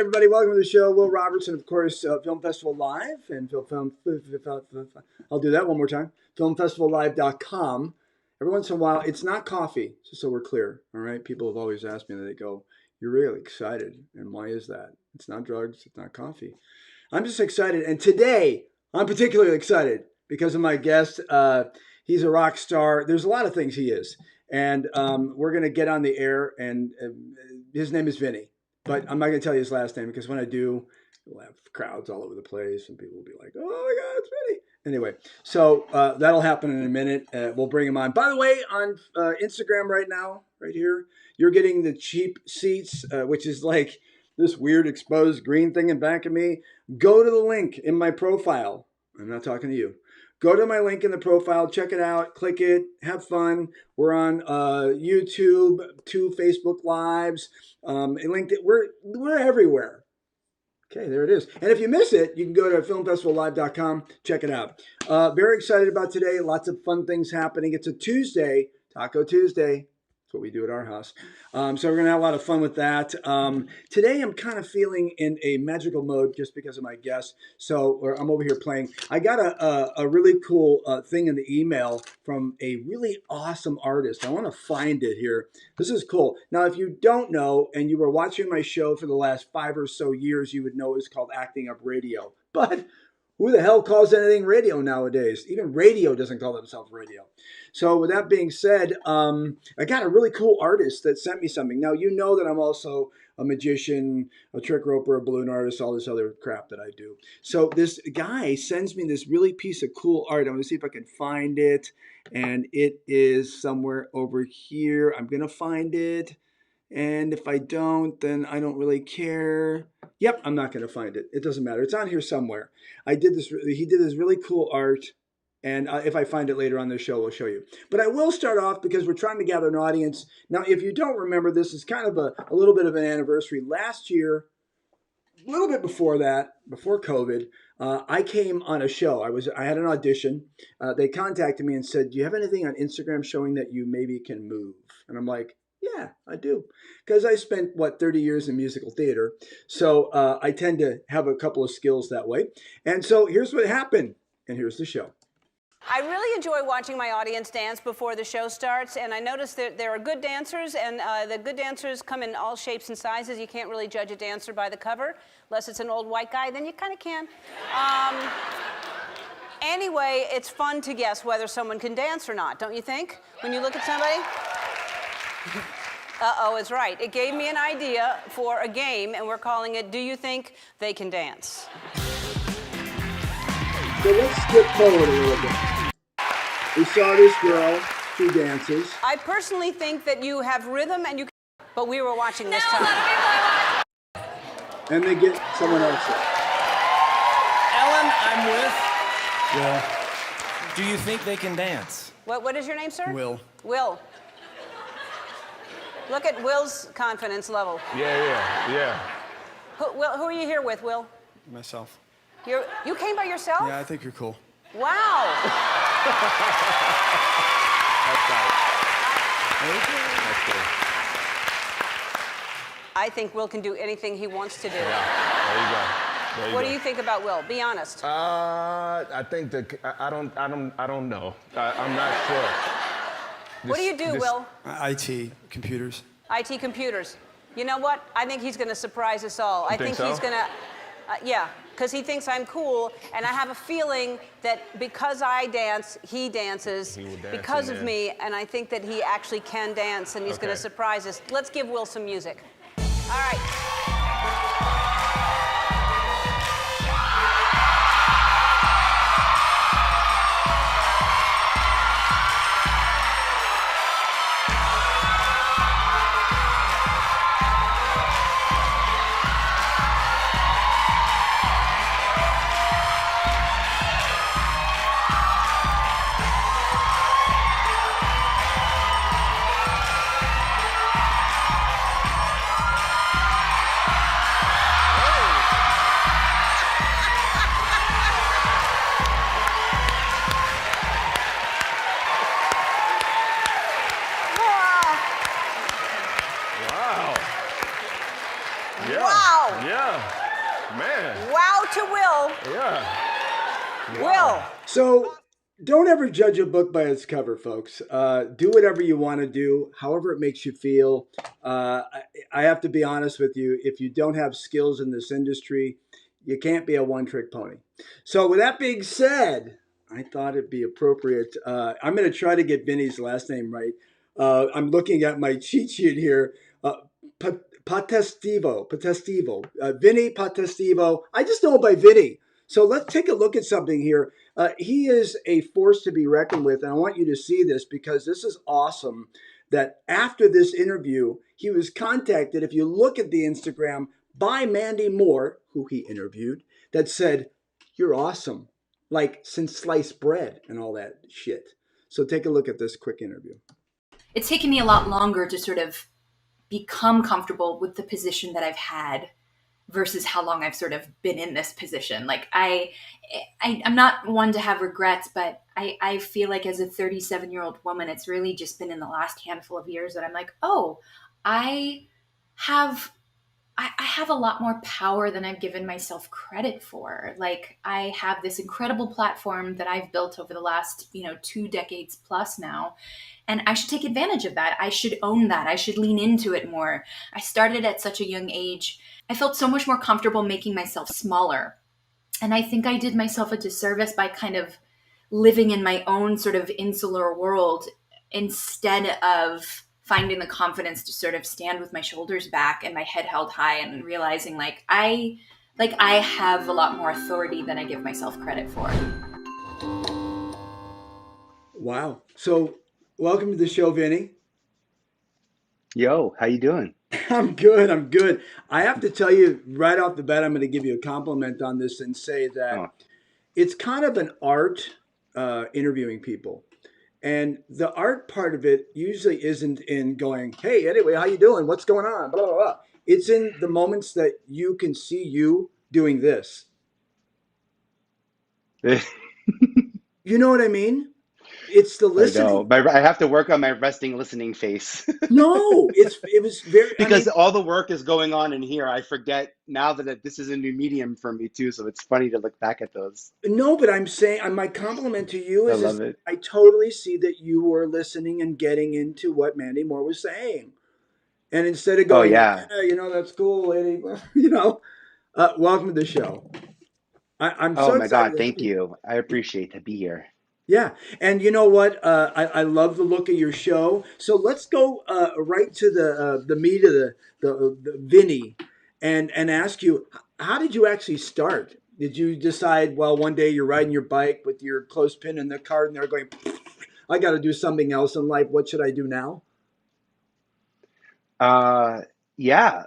everybody. Welcome to the show. Will Robertson, of course, Film Festival Live and I'll do that one more time. Filmfestivallive.com. Every once in a while, it's not coffee, just so we're clear. All right. People have always asked me, they go, "You're really excited. And why is that?" It's not drugs. It's not coffee. I'm just excited. And today, I'm particularly excited because of my guest. He's a rock star. There's a lot of things he is. And we're going to get on the air. And his name is Vinnie. But I'm not going to tell you his last name because when I do, we'll have crowds all over the place and people will be like, "Oh my God, it's Vinnie." Anyway, so that'll happen in a minute. We'll bring him on. By the way, on Instagram right now, right here, you're getting the cheap seats, which is like this weird exposed green thing in back of me. Go to the link in my profile. I'm not talking to you. Go to my link in the profile, check it out, click it, have fun. We're on YouTube, 2 Facebook Lives, LinkedIn. We're everywhere. Okay, there it is. And if you miss it, you can go to filmfestivallive.com, check it out. Very excited about today. Lots of fun things happening. It's a Tuesday, Taco Tuesday. That's what we do at our house. So we're going to have a lot of fun with that. Today I'm kind of feeling in a magical mode just because of my guest. So I'm over here playing. I got a really cool thing in the email from a really awesome artist. I want to find it here. This is cool. Now, if you don't know and you were watching my show for the last 5 or so years, you would know it's called Acting Up Radio. But who the hell calls anything radio nowadays? Even radio doesn't call themselves radio. So with that being said, I got a really cool artist that sent me something. Now, you know that I'm also a magician, a trick roper, a balloon artist, all this other crap that I do. So this guy sends me this really piece of cool art. I'm going to see if I can find it. And it is somewhere over here. I'm going to find it. And if I don't, then I don't really care. Yep, I'm not going to find it. It doesn't matter. It's on here somewhere. He did this really cool art. And if I find it later on the show, we'll show you. But I will start off because we're trying to gather an audience. Now, if you don't remember, this is kind of a little bit of an anniversary. Last year, a little bit before that, before COVID, I came on a show. I had an audition. They contacted me and said, "Do you have anything on Instagram showing that you maybe can move?" And I'm like, "Yeah, I do." Because I spent, 30 years in musical theater. So I tend to have a couple of skills that way. And so here's what happened. And here's the show. I really enjoy watching my audience dance before the show starts, and I noticed that there are good dancers, and the good dancers come in all shapes and sizes. You can't really judge a dancer by the cover, unless it's an old white guy, then you kind of can. Anyway, it's fun to guess whether someone can dance or not, don't you think? When you look at somebody? Uh-oh, it's right. It gave me an idea for a game, and we're calling it, Do You Think They Can Dance? So let's skip forward a little bit. We saw this girl, she dances. I personally think that you have rhythm and you can, but we were watching this time. And they get someone else in. Ellen, I'm with. Will. Do you think they can dance? What is your name, sir? Will. Will. Look at Will's confidence level. Yeah. Who are you here with, Will? Myself. You came by yourself? Yeah, I think you're cool. Wow. That's right. That's good. I think Will can do anything he wants to do. Yeah, there you go. What do you think about Will? Be honest. I think I don't know. I'm not sure. What do you do, Will? IT, computers. IT computers. You know what? I think he's going to surprise us all. I think so? he's going to, yeah, because he thinks I'm cool, and I have a feeling that because I dance, he dances because of me, and I think that he actually can dance, and he's going to surprise us. Let's give Will some music. All right. Yeah. Wow. Yeah. Man. Wow to Will. Yeah. Will. So don't ever judge a book by its cover, folks. Do whatever you want to do, however it makes you feel. I have to be honest with you. If you don't have skills in this industry, you can't be a one-trick pony. So with that being said, I thought it'd be appropriate. I'm going to try to get Vinny's last name right. I'm looking at my cheat sheet here. Potestivo, Vinnie Potestivo. I just know him by Vinny. So let's take a look at something here. He is a force to be reckoned with, and I want you to see this because this is awesome. That after this interview, he was contacted. If you look at the Instagram by Mandy Moore, who he interviewed, that said, "You're awesome," like since sliced bread and all that shit. So take a look at this quick interview. It's taken me a lot longer to sort of become comfortable with the position that I've had versus how long I've sort of been in this position. Like I'm not one to have regrets, but I feel like as a 37-year-old woman, it's really just been in the last handful of years that I'm like, oh, I have a lot more power than I've given myself credit for. Like I have this incredible platform that I've built over the last, 2 decades plus now. And I should take advantage of that. I should own that. I should lean into it more. I started at such a young age. I felt so much more comfortable making myself smaller. And I think I did myself a disservice by kind of living in my own sort of insular world instead of finding the confidence to sort of stand with my shoulders back and my head held high and realizing I have a lot more authority than I give myself credit for. Wow. So welcome to the show, Vinny. Yo, how you doing? I'm good. I have to tell you right off the bat, I'm going to give you a compliment on this and say that it's kind of an art interviewing people. And the art part of it usually isn't in going, hey, anyway, how you doing? What's going on? Blah, blah, blah. It's in the moments that you can see you doing this. You know what I mean? It's the listening. I know, but I have to work on my resting listening face. No, it was very because all the work is going on in here. I forget now that this is a new medium for me too, so it's funny to look back at those. No, but I'm saying my compliment to you I is love it. I totally see that you were listening and getting into what Mandy Moore was saying. And instead of going, yeah, that's cool, lady, welcome to the show. I'm so Oh my excited. God, thank you. I appreciate to be here. Yeah, and you know what? I love the look of your show. So let's go right to the meat of the Vinny, and ask you, how did you actually start? Did you decide, well, one day you're riding your bike with your clothespin in the car, and they're going, I got to do something else in life. What should I do now? Yeah.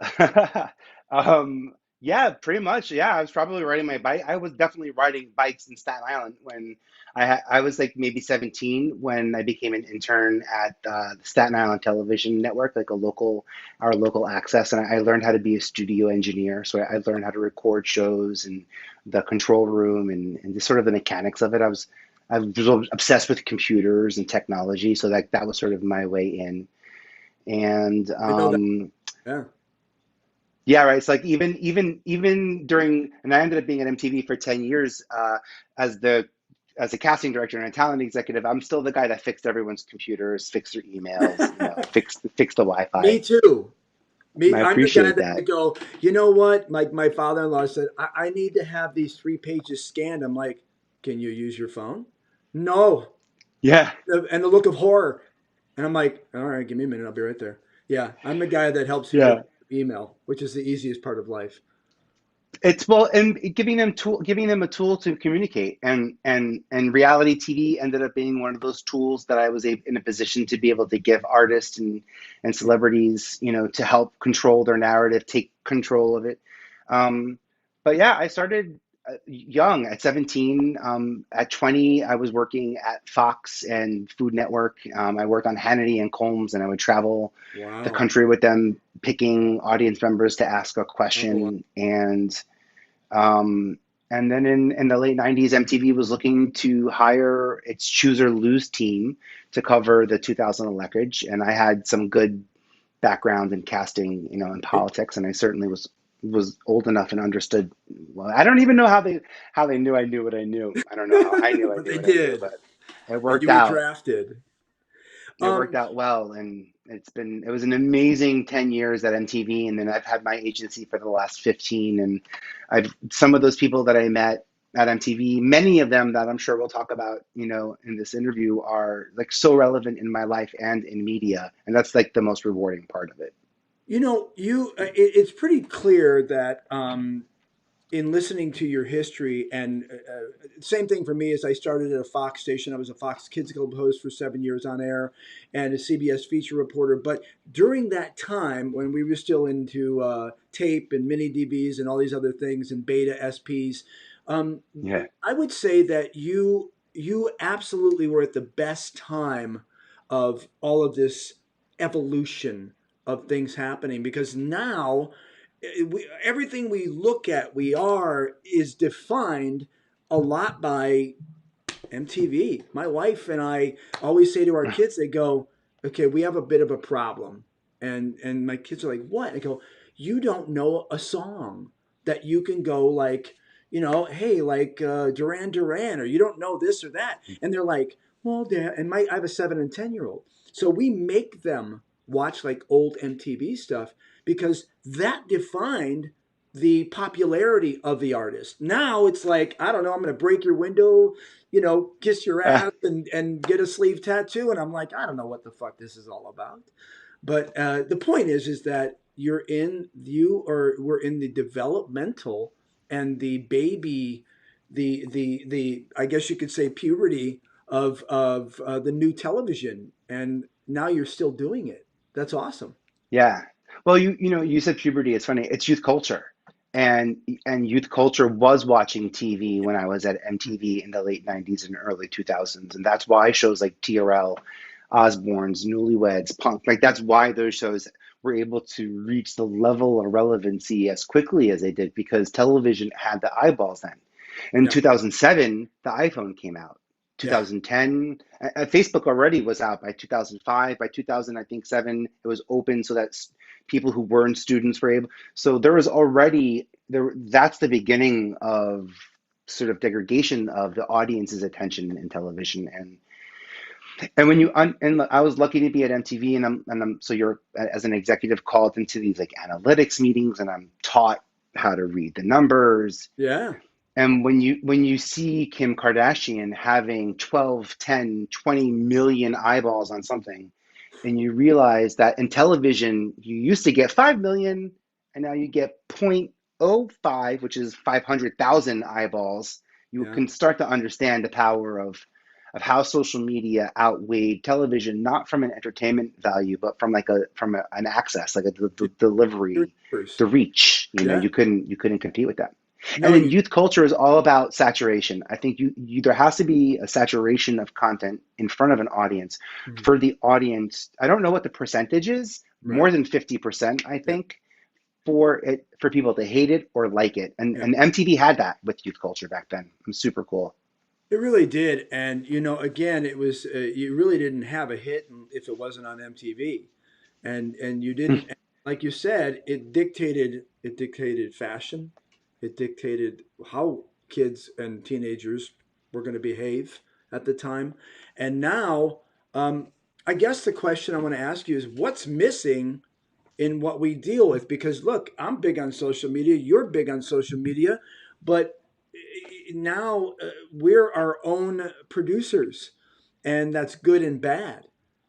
Yeah, pretty much. Yeah, I was probably riding my bike. I was definitely riding bikes in Staten Island when I was like maybe 17 when I became an intern at the Staten Island Television Network, like our local access, and I learned how to be a studio engineer. So I learned how to record shows and the control room and just sort of the mechanics of it. I was obsessed with computers and technology, so that was sort of my way in. And I know that. Yeah. yeah, right. It's like even during, and I ended up being at MTV for 10 years as a casting director and a talent executive. I'm still the guy that fixed everyone's computers, fixed their emails, fixed the Wi-Fi. Me too. I I'm the guy appreciate that I go, you know what? My father-in-law said, I need to have these 3 pages scanned. I'm like, can you use your phone? No. Yeah. And the look of horror. And I'm like, all right, give me a minute. I'll be right there. Yeah, I'm the guy that helps you Yeah. with email, which is the easiest part of life. It's well, and giving them a tool to communicate, and reality TV ended up being one of those tools that I was in a position to be able to give artists and celebrities, to help control their narrative, take control of it. But yeah, I started young at 17. At 20, I was working at Fox and Food Network. I worked on Hannity and Combs, and I would travel the country with them, picking audience members to ask a question. And then in the late 90s, MTV was looking to hire its Choose or Lose team to cover the 2000 election. And I had some good background in casting, in politics, and I certainly was was old enough and understood. Well, I don't even know how they knew I knew what I knew. I don't know how I knew I But knew they what I knew, did, but it and worked you were out. drafted. It worked Um, out well, and it was an amazing 10 years at MTV, and then I've had my agency for the last 15, and I've some of those people that I met at MTV, many of them that I'm sure we'll talk about, in this interview, are like so relevant in my life and in media, and that's like the most rewarding part of it. it's pretty clear that in listening to your history, and same thing for me as I started at a Fox station. I was a Fox Kids Club host for 7 years on air and a CBS feature reporter. But during that time when we were still into tape and mini DVs and all these other things and beta SPs, um, Yeah. I would say that you absolutely were at the best time of all of this evolution of things happening, because now everything we look at, we are, is defined a lot by MTV. My wife and I always say to our kids, they go, "Okay, we have a bit of a problem," and my kids are like, "What?" I go, "You don't know a song that you can go like, hey, like Duran Duran, or you don't know this or that," and they're like, "Well, Dad," and I have a 7 and 10 year old, so we make them watch like old MTV stuff because that defined the popularity of the artist. Now it's like, I don't know, I'm going to break your window, kiss your ass and get a sleeve tattoo. And I'm like, I don't know what the fuck this is all about. But the point is that we're in the developmental and the baby, the I guess you could say puberty of the new television. And now you're still doing it. That's awesome. Yeah. Well, you said puberty. It's funny. It's youth culture, and youth culture was watching TV when I was at MTV in the late '90s and early 2000s, and that's why shows like TRL, Osbourne's, Newlyweds, Punk, like that's why those shows were able to reach the level of relevancy as quickly as they did because television had the eyeballs then. In Yeah. 2007, the iPhone came out. Yeah. 2010, Facebook already was out by 2005. By 2000, I think seven, it was open so that people who weren't students were able. So there was already there. That's the beginning of sort of degradation of the audience's attention in television. And when and I was lucky to be at MTV, and I'm so you're as an executive called into these like analytics meetings, and I'm taught how to read the numbers. Yeah. And when you see Kim Kardashian having 12, 10, 20 million eyeballs on something, and you realize that in television you used to get 5 million and now you get 0.05, which is 500,000 eyeballs, you Yeah. can start to understand the power of how social media outweighed television, not from an entertainment value, but from an access, like the Your delivery, numbers. the reach. Yeah. You couldn't compete with that. And No, then youth culture is all about saturation. I think there has to be a saturation of content in front of an audience Mhm. for the audience. I don't know what the percentage is, Right. more than 50%, I Yeah. think, for people to hate it or like it. And Yeah. and MTV had that with youth culture back then. It was super cool. It really did. And, again, it was, you really didn't have a hit if it wasn't on MTV. And you didn't, like you said, it dictated fashion. It dictated how kids and teenagers were going to behave at the time. And now, I guess the question I want to ask you is what's missing in what we deal with? Because look, I'm big on social media, you're big on social media, but now we're our own producers, and that's good and bad.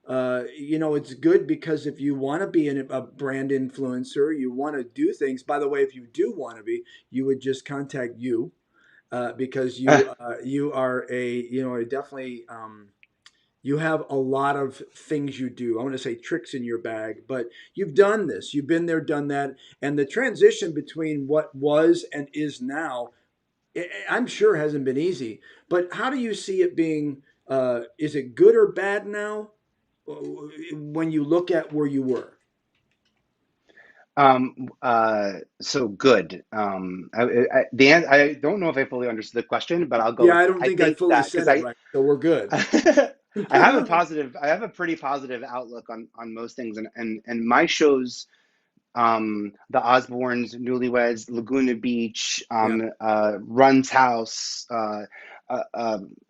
It's good because if you want to be a brand influencer, you want to do things. By the way, if you do want to be, you would just contact you, because you are definitely, you have a lot of things you do. I want to say tricks in your bag, but you've done this. You've been there, done that, and the transition between what was and is now, I'm sure hasn't been easy. But how do you see it being? Is it good or bad now, when you look at where you were? So good. I don't know if I fully understood the question, but I'll go Yeah, with I it. don't I think I think fully that said because it right, so we're good. I have a pretty positive outlook on most things, and my shows the Osbournes, Newlyweds, Laguna Beach, Run's House.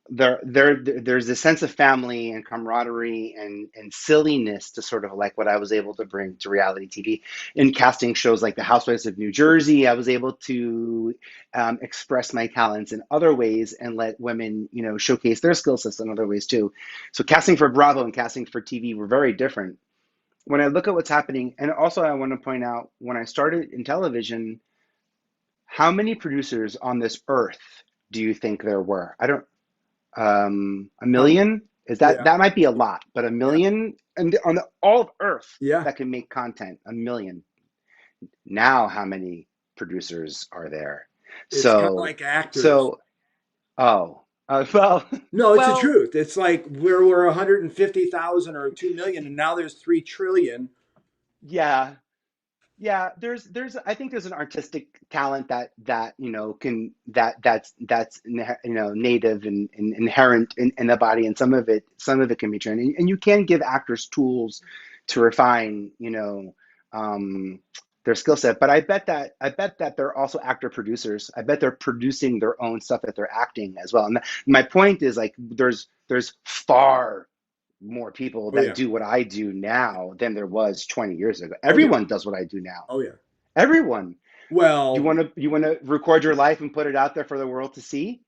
There's a sense of family and camaraderie and silliness to sort of like what I was able to bring to reality TV. In casting shows like The Housewives of New Jersey, I was able to express my talents in other ways and let women, showcase their skill sets in other ways too. So casting for Bravo and casting for TV were very different. When I look at what's happening, and also I want to point out, when I started in television, how many producers on this earth do you think there were? I don't, a million? That might be a lot, but a million and on all of Earth that can make content, a million. Now, how many producers are there? It's kind of like actors. Well, no, it's the truth. It's like we're 150,000 or 2 million, and now there's 3 trillion. Yeah. There's I think there's an artistic talent that's native and inherent in the body, and some of it can be trained, and you can give actors tools to refine their skill set. But I bet that they're also actor producers. I bet they're producing their own stuff that they're acting as well. And my point is, like, there's far more people that do what I do now than there was 20 years ago. Everyone does what I do now. Oh yeah. Everyone. Well, you want to record your life and put it out there for the world to see?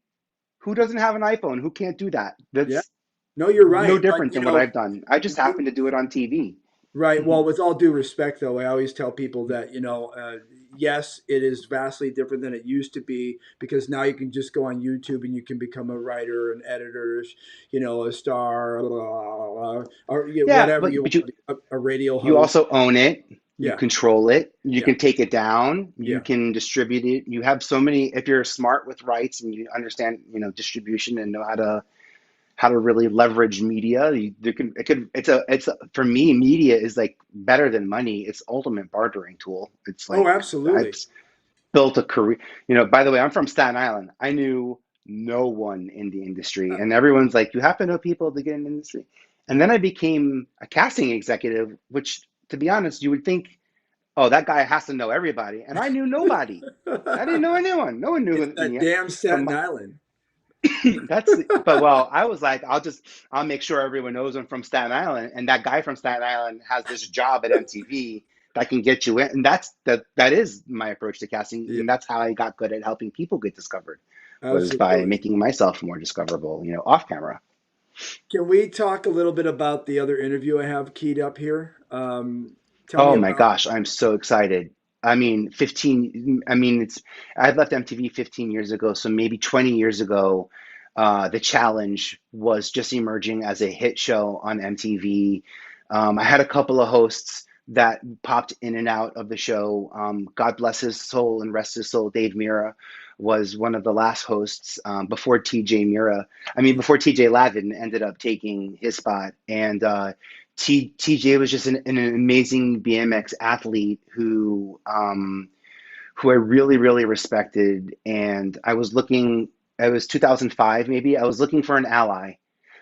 Who doesn't have an iPhone? Who can't do that? That's no, you're right. No different than what I've done. I just happen to do it on TV. Right. Well, with all due respect, though, I always tell people that, yes, it is vastly different than it used to be, because now you can just go on YouTube and you can become a writer, an editor, a star, or whatever a radio host. You also own it. You Yeah. control it. You can take it down. You can distribute it. You have so many. If you're smart with rights and you understand, distribution and know how to really leverage media, for me, media is like better than money. It's ultimate bartering tool. It's like, absolutely. I've built a career. By the way, I'm from Staten Island. I knew no one in the industry, and everyone's like, you have to know people to get in the industry. And then I became a casting executive, which, to be honest, you would think, oh, that guy has to know everybody. And I knew nobody. I didn't know anyone. No one knew that damn Staten Island. I was like, I'll make sure everyone knows I'm from Staten Island, and that guy from Staten Island has this job at MTV that can get you in. And that is my approach to casting, and that's how I got good at helping people get discovered. Was by making myself more discoverable, off camera. Can we talk a little bit about the other interview I have keyed up here? Gosh, I'm so excited. I mean, I left MTV 15 years ago, so maybe 20 years ago, The Challenge was just emerging as a hit show on MTV. I had a couple of hosts that popped in and out of the show. God bless his soul and rest his soul. Dave Mira was one of the last hosts before TJ Lavin ended up taking his spot. And TJ was just an amazing BMX athlete who I really, really respected. And it was 2005, maybe. I was looking for an ally.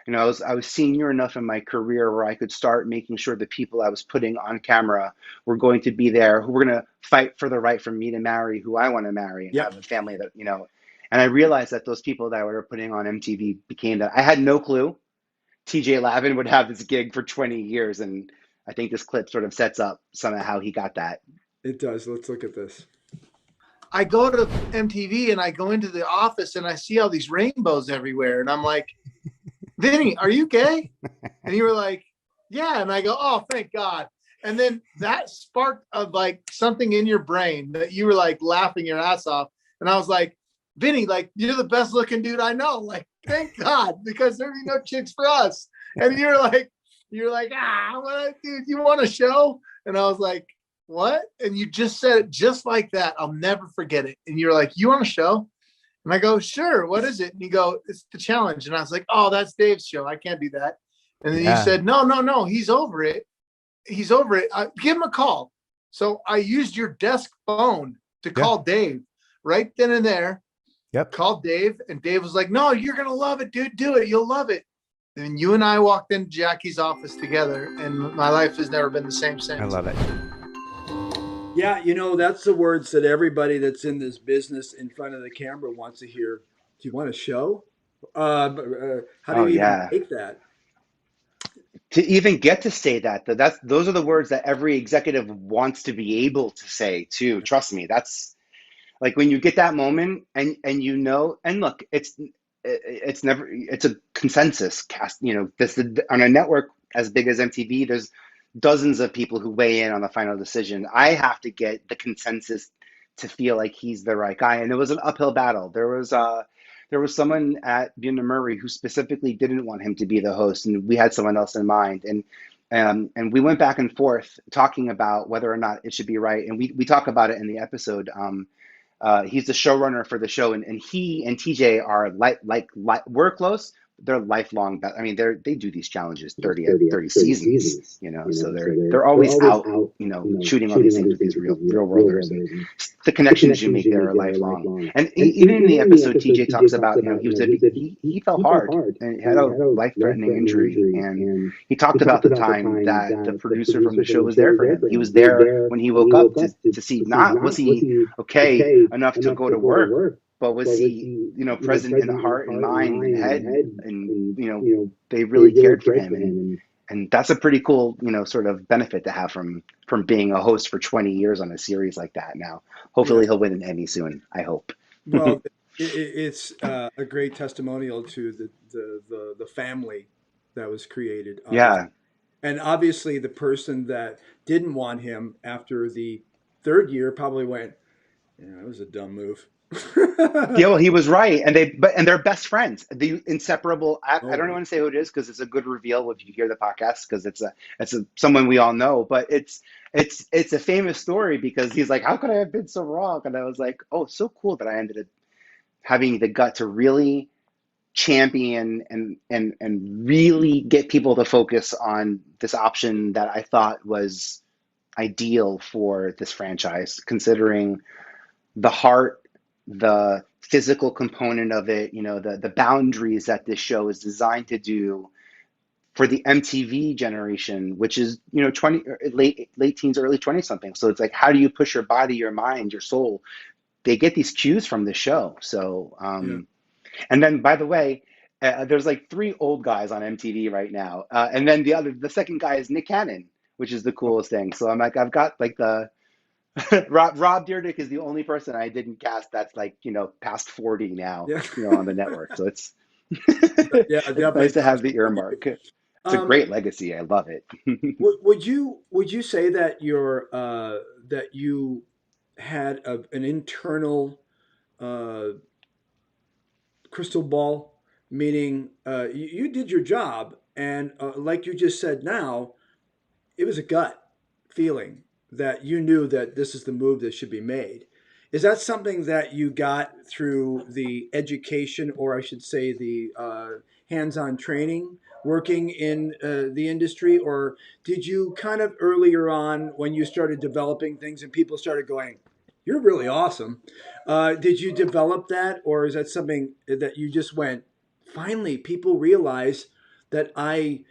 I was senior enough in my career where I could start making sure the people I was putting on camera were going to be there, who were going to fight for the right for me to marry who I want to marry and have a family that, And I realized that those people that we were putting on MTV became that. I had no clue TJ Lavin would have this gig for 20 years. And I think this clip sort of sets up some of how he got that. It does. Let's look at this. I go to MTV and I go into the office and I see all these rainbows everywhere. And I'm like, Vinny, are you gay? And you were like, yeah. And I go, oh, thank God. And then that sparked of like something in your brain that you were like laughing your ass off. And I was like, Vinny, like, you're the best looking dude I know. Like, thank God, because there'd be no chicks for us. And you're like, dude, you want a show? And I was like, what? And you just said it just like that. I'll never forget it. And you're like, you want a show? And I go, sure. What is it? And you go, it's The Challenge. And I was like, oh, that's Dave's show. I can't do that. And then you said, no, he's over it. He's over it. Give him a call. So I used your desk phone to call Dave right then and there. Yep. Called Dave, and Dave was like, no, you're going to love it, dude. Do it. You'll love it. And you and I walked into Jackie's office together, and my life has never been the same since. I love it. Yeah, that's the words that everybody that's in this business in front of the camera wants to hear. Do you want a show? How do Oh you even yeah. take that? To even get to say that, those are the words that every executive wants to be able to say too. Trust me, that's like when you get that moment and and look, it's never it's a consensus cast. This on a network as big as MTV. There's dozens of people who weigh in on the final decision. I have to get the consensus to feel like he's the right guy, and it was an uphill battle. There was someone at Buna Murray who specifically didn't want him to be the host, and we had someone else in mind, and we went back and forth talking about whether or not it should be right, and we talk about it in the episode. He's the showrunner for the show, and he and TJ are we're close. They're lifelong. I mean, they do these challenges 30 seasons. So they're always out. Shooting all these things with these real worlders, and the connections you make there are lifelong. And even in the episode, TJ talks about he fell hard and had a life-threatening injury, and he talked about the time that the producer from the show was there for him. He was there when he woke up to see, not was he okay enough to go to work, but was he present in the heart and mind and head, and they really cared for him, and that's a pretty cool sort of benefit to have from being a host for 20 years on a series like that. Now hopefully he'll win an Emmy soon, I hope. Well, it's a great testimonial to the family that was created. Yeah. And obviously the person that didn't want him after the third year probably went, yeah, that was a dumb move. Yeah, well, he was right, and they're best friends. The inseparable. I don't want to say who it is because it's a good reveal if you hear the podcast, because it's someone we all know. But it's a famous story because he's like, how could I have been so wrong? And I was like, oh, it's so cool that I ended up having the gut to really champion and really get people to focus on this option that I thought was ideal for this franchise, considering the heart, the physical component of it, the boundaries that this show is designed to do for the MTV generation, which is 20 late teens, early 20 something. So it's like, how do you push your body, your mind, your soul? They get these cues from the show. So and then, by the way, there's like 3 old guys on MTV right now, and then the second guy is Nick Cannon, which is the coolest thing. So I'm like, I've got like the Rob Dyrdek is the only person I didn't cast that's like past 40 now, on the network. So it's it's nice to have the earmark. It's a great legacy. I love it. Would you say that that you had an internal crystal ball, meaning you did your job, and like you just said now, it was a gut feeling that you knew that this is the move that should be made. Is that something that you got through the education, or I should say the hands-on training, working in the industry, or did you kind of earlier on when you started developing things and people started going, you're really awesome, did you develop that, or is that something that you just went, finally people realize that I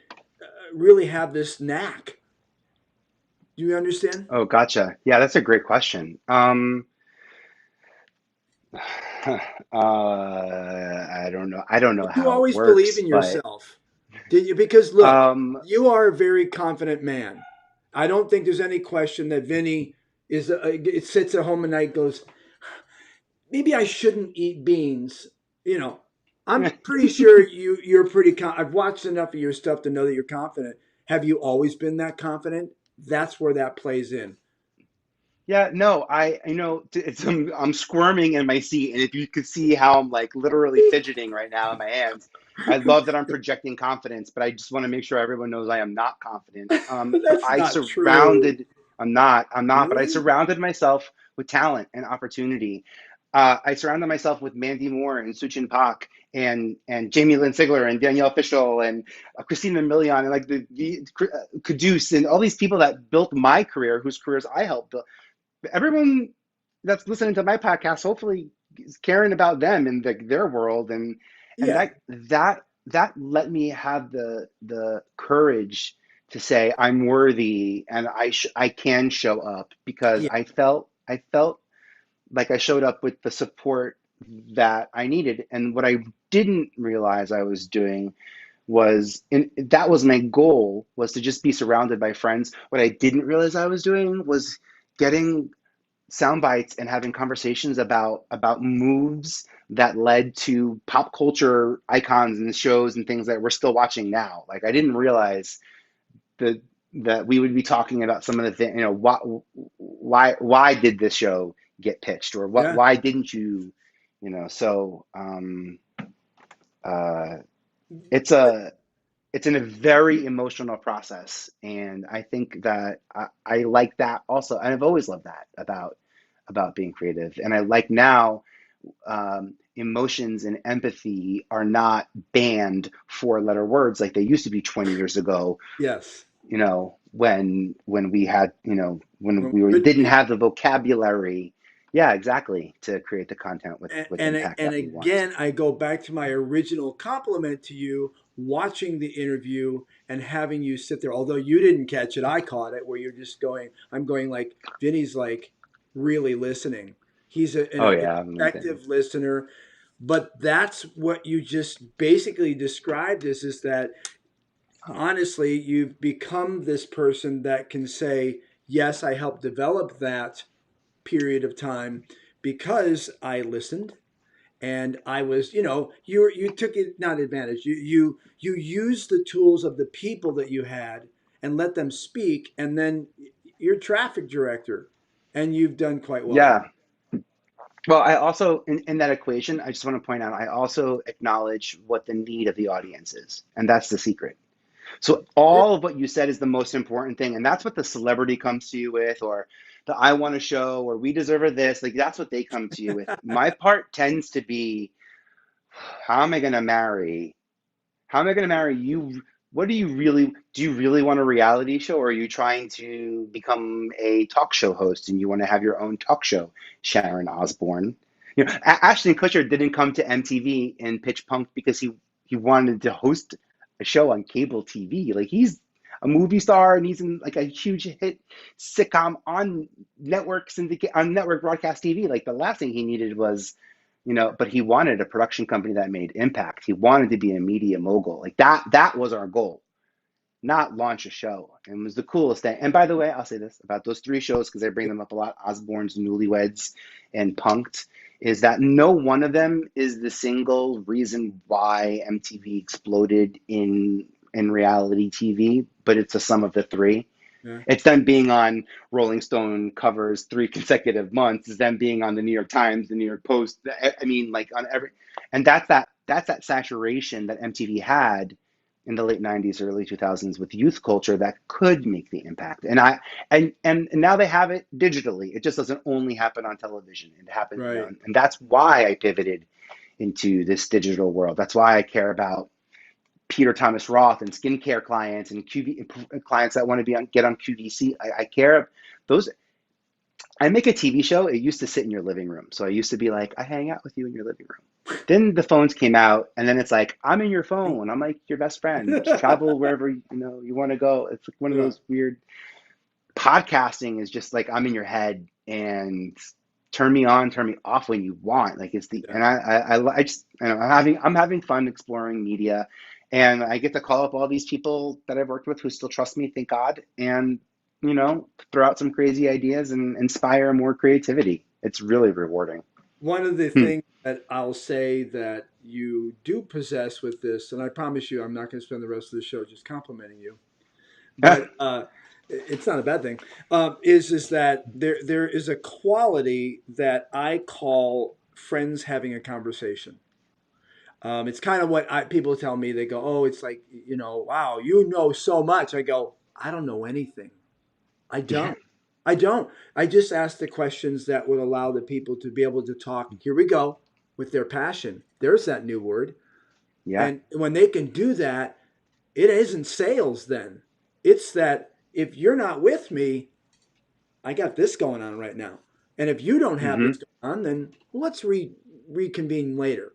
really have this knack? Do you understand? Oh, gotcha. Yeah, that's a great question. I don't know. I don't know You how it always believe works, in but yourself. Did you? Because look, um, you are a very confident man. I don't think there's any question that Vinny is. It sits at home at night, goes, maybe I shouldn't eat beans. I'm pretty sure you're pretty. I've watched enough of your stuff to know that you're confident. Have you always been that confident? That's where that plays in. yeah, no, I'm squirming in my seat, and if you could see how I'm like literally fidgeting right now in my hands, I love that I'm projecting confidence, but I just want to make sure everyone knows I am not confident. That's I not true. surrounded, I'm not, but I Really? surrounded myself with talent and opportunity. I surrounded myself with Mandy Moore and Suchin Pak and Jamie Lynn Sigler and Danielle Fishel and Christina Milian and like the Caduce and all these people that built my career, whose careers I helped build. Everyone that's listening to my podcast hopefully is caring about them and their world, and Yeah. that let me have the courage to say I'm worthy and I can show up because Yeah. I felt like I showed up with the support that I needed. And what I didn't realize I was doing that was my goal, was to just be surrounded by friends. What I didn't realize I was doing was getting sound bites and having conversations about moves that led to pop culture icons and shows and things that we're still watching now. Like I didn't realize that we would be talking about some of the things, why did this show get pitched, or Yeah. why didn't you, so uh, it's a very emotional process, and I think that I like that also, and I've always loved that about being creative, and I like now emotions and empathy are not banned four-letter words like they used to be 20 years ago, Yes. when we had, when When we we couldn't didn't be. have the vocabulary, yeah, exactly, to create the content with impact And that we want. again, I go back to my original compliment to you, watching the interview and having you sit there. Although you didn't catch it, I caught it. Where you're just going, I'm going like Vinny's like really listening. He's Oh an yeah, amazing. effective listener. But that's what you just basically described is that honestly, you've become this person that can say, yes, I helped develop that period of time because I listened and I was, you took it not advantage. You used the tools of the people that you had and let them speak, and then you're traffic director, and you've done quite well. Yeah. Well, I also, in that equation, I just want to point out, I also acknowledge what the need of the audience is, and that's the secret. So Yeah. all of what you said is the most important thing, and that's what the celebrity comes to you with, or the I want to show, or we deserve this. Like that's what they come to you with. My part tends to be, how am I going to marry? How am I going to marry you? What do you really want a reality show, or are you trying to become a talk show host and you want to have your own talk show, Sharon Osbourne? Ashton Kutcher didn't come to MTV and pitch Punk because he wanted to host a show on cable TV. Like he's a movie star and he's in like a huge hit sitcom on on network broadcast TV. Like the last thing he needed was, but he wanted a production company that made impact. He wanted to be a media mogul. Like that was our goal, not launch a show. And it was the coolest thing. And by the way, I'll say this about those three shows because I bring them up a lot: Osborne's, Newlyweds, and Punked. Is that no one of them is the single reason why MTV exploded in reality TV, but it's a sum of the three. Yeah. It's them being on Rolling Stone covers 3 consecutive months. It's them being on the New York Times, the New York Post. I mean, like on every, and that's that saturation that MTV had in the late '90s, early 2000s with youth culture that could make the impact. And now they have it digitally. It just doesn't only happen on television. It happens, Right. and that's why I pivoted into this digital world. That's why I care about Peter Thomas Roth and skincare clients and clients that want to get on QVC. I care those. I make a TV show. It used to sit in your living room. So I used to be like, I hang out with you in your living room. Then the phones came out, and then it's like, I'm in your phone. I'm like your best friend. Just travel wherever you want to go. It's like one of Yeah. those weird. Podcasting is just like I'm in your head, and turn me on, turn me off when you want. Like it's the Yeah. and I just I'm having fun exploring media, and I get to call up all these people that I've worked with who still trust me, thank God, and throw out some crazy ideas and inspire more creativity. It's really rewarding. One of the Hmm. things that I'll say that you do possess with this, and I promise you, I'm not going to spend the rest of the show just complimenting you, but it's not a bad thing. Is that there is a quality that I call friends having a conversation. It's kind of what people tell me. They go, "Oh, it's like wow, you know so much." I go, "I don't know anything. I Yeah. don't. I don't. I just ask the questions that would allow the people to be able to talk. Here we go with their passion. There's that new word. Yeah. And when they can do that, it isn't sales then. It's that if you're not with me, I got this going on right now. And if you don't have Hmm. this going on, then let's reconvene later.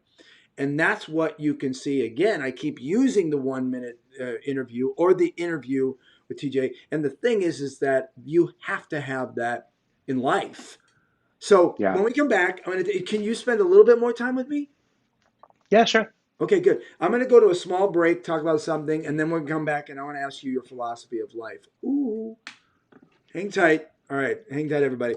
And that's what you can see. Again, I keep using the 1 minute interview or the interview with TJ. And the thing is that you have to have that in life. So Yeah. when we come back, can you spend a little bit more time with me? Yeah, sure. Okay, good. I'm going to go to a small break, talk about something, and then we'll come back and I want to ask you your philosophy of life. Ooh, hang tight. All right, hang tight, everybody.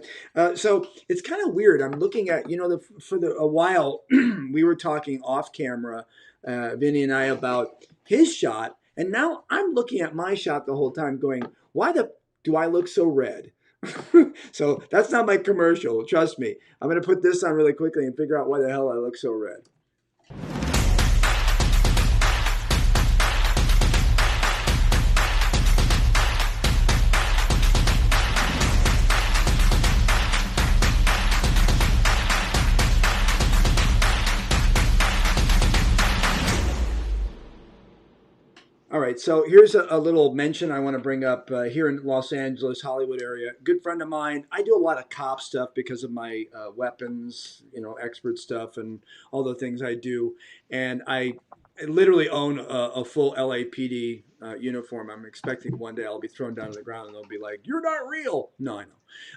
So it's kind of weird. I'm looking at, a while we were talking off camera, Vinny and I, about his shot, and now I'm looking at my shot the whole time, going, "Why do I look so red?" So that's not my commercial. Trust me. I'm going to put this on really quickly and figure out why the hell I look so red. All right, so here's a little mention I want to bring up here in Los Angeles, Hollywood area. Good friend of mine. I do a lot of cop stuff because of my weapons, expert stuff and all the things I do. And I literally own a full LAPD uniform. I'm expecting one day I'll be thrown down to the ground and they'll be like, "You're not real." No, I know.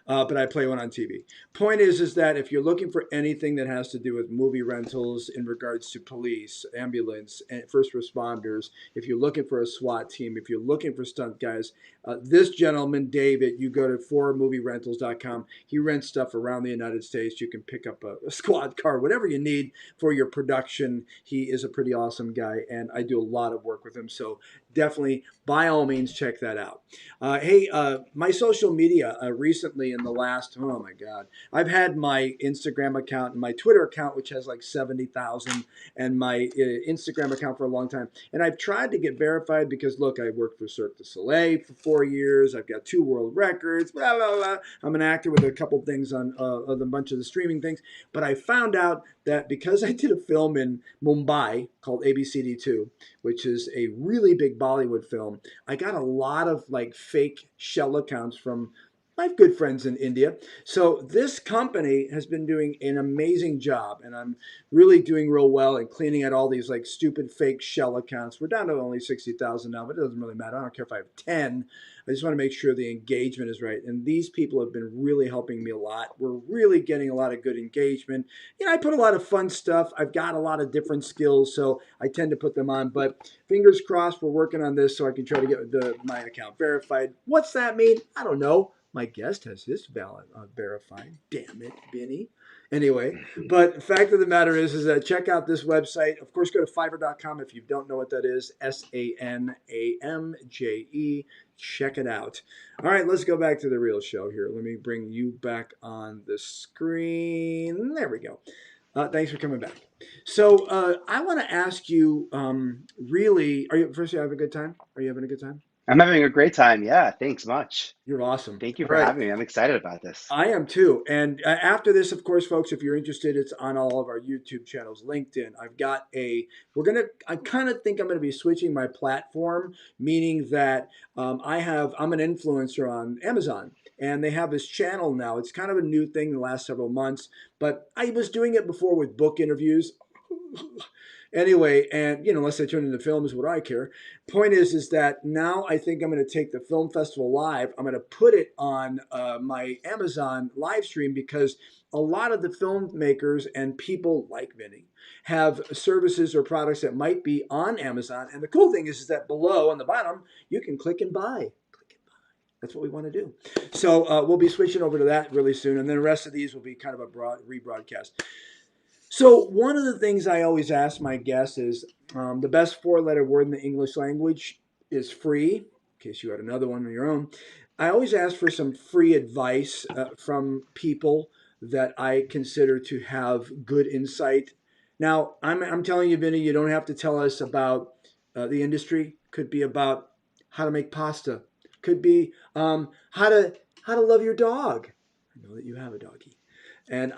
But I play one on TV. Point is that if you're looking for anything that has to do with movie rentals in regards to police, ambulance, and first responders, if you're looking for a SWAT team, if you're looking for stunt guys, this gentleman, David, you go to 4movierentals.com. He rents stuff around the United States. You can pick up a squad car, whatever you need for your production. He is a pretty awesome guy, and I do a lot of work with him. So definitely, by all means, check that out. Hey, my social media recently in the last, oh my God, I've had my Instagram account and my Twitter account, which has like 70,000, and my Instagram account for a long time. And I've tried to get verified because, look, I worked for Cirque du Soleil for 4 years. I've got 2 world records, blah, blah, blah. I'm an actor with a couple things on a bunch of the streaming things. But I found out that because I did a film in Mumbai called ABCD2, which is a really big Bollywood film, I got a lot of like fake shell accounts from my good friends in India. So this company has been doing an amazing job, and I'm really doing real well and cleaning out all these like stupid fake shell accounts. We're down to only 60,000 now, but it doesn't really matter. I don't care if I have 10. I just want to make sure the engagement is right. And these people have been really helping me a lot. We're really getting a lot of good engagement. I put a lot of fun stuff. I've got a lot of different skills, so I tend to put them on. But fingers crossed, we're working on this so I can try to get my account verified. What's that mean? I don't know. My guest has his verified. Damn it, Vinny. Anyway, but the fact of the matter is that check out this website. Of course, go to Fiverr.com if you don't know what that is. SANAMJE. Check it out. All right, let's go back to the real show here. Let me bring you back on the screen. There we go. Thanks for coming back. So I want to ask you, really, first, you have a good time? Are you having a good time? I'm having a great time. Yeah, thanks much. You're awesome. Thank you All for right. having me. I'm excited about this. I am too. And after this, of course, folks, if you're interested, it's on all of our YouTube channels, LinkedIn. I kind of think I'm going to be switching my platform, meaning that I'm an influencer on Amazon. And they have this channel now. It's kind of a new thing in the last several months, but I was doing it before with book interviews. Anyway, and unless they turn into films, what do I care? Point is that now I think I'm going to take the Film Festival Live. I'm going to put it on my Amazon live stream because a lot of the filmmakers and people like Vinny have services or products that might be on Amazon. And the cool thing is that below on the bottom, you can click and buy. That's what we want to do. So we'll be switching over to that really soon. And then the rest of these will be kind of a broad rebroadcast. So one of the things I always ask my guests is the best 4-letter word in the English language is free, in case you had another one of your own. I always ask for some free advice from people that I consider to have good insight. Now, I'm telling you, Vinny, you don't have to tell us about the industry. Could be about how to make pasta. Could be how to love your dog. I know that you have a doggie. And